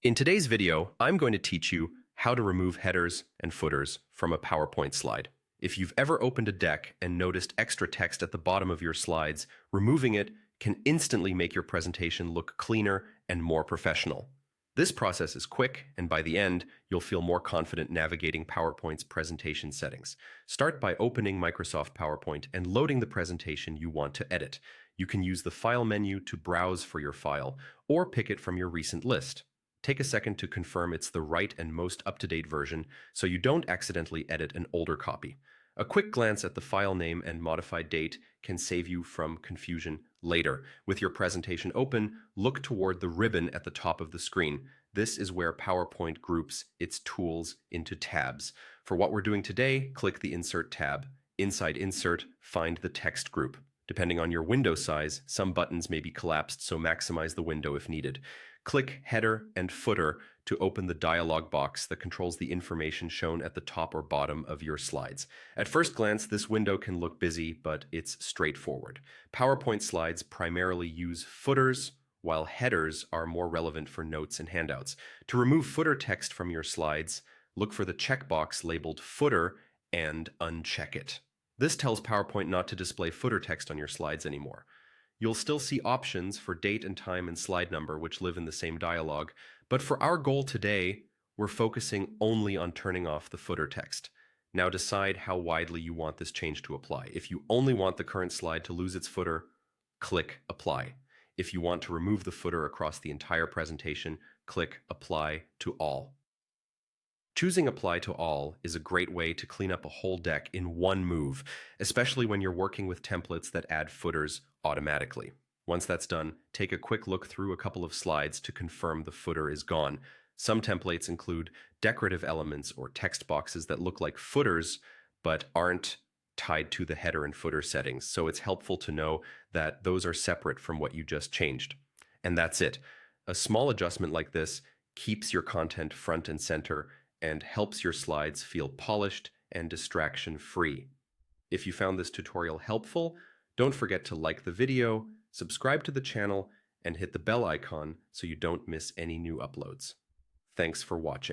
In today's video, I'm going to teach you how to remove headers and footers from a PowerPoint slide. If you've ever opened a deck and noticed extra text at the bottom of your slides, removing it can instantly make your presentation look cleaner and more professional. This process is quick, and by the end, you'll feel more confident navigating PowerPoint's presentation settings. Start by opening Microsoft PowerPoint and loading the presentation you want to edit. You can use the File menu to browse for your file, or pick it from your recent list. Take a second to confirm it's the right and most up-to-date version so you don't accidentally edit an older copy. A quick glance at the file name and modified date can save you from confusion later. With your presentation open, look toward the ribbon at the top of the screen. This is where PowerPoint groups its tools into tabs. For what we're doing today, click the Insert tab. Inside Insert, find the text group. Depending on your window size, some buttons may be collapsed, so maximize the window if needed. Click Header and Footer to open the dialog box that controls the information shown at the top or bottom of your slides. At first glance, this window can look busy, but it's straightforward. PowerPoint slides primarily use footers, while headers are more relevant for notes and handouts. To remove footer text from your slides, look for the checkbox labeled Footer and uncheck it. This tells PowerPoint not to display footer text on your slides anymore. You'll still see options for date and time and slide number, which live in the same dialog, but for our goal today, we're focusing only on turning off the footer text. Now decide how widely you want this change to apply. If you only want the current slide to lose its footer, click Apply. If you want to remove the footer across the entire presentation, click Apply to All. Choosing Apply to All is a great way to clean up a whole deck in one move, especially when you're working with templates that add footers automatically. Once that's done, take a quick look through a couple of slides to confirm the footer is gone. Some templates include decorative elements or text boxes that look like footers but aren't tied to the header and footer settings, so it's helpful to know that those are separate from what you just changed. And that's it. A small adjustment like this keeps your content front and center and helps your slides feel polished and distraction-free. If you found this tutorial helpful, don't forget to like the video, subscribe to the channel, and hit the bell icon so you don't miss any new uploads. Thanks for watching.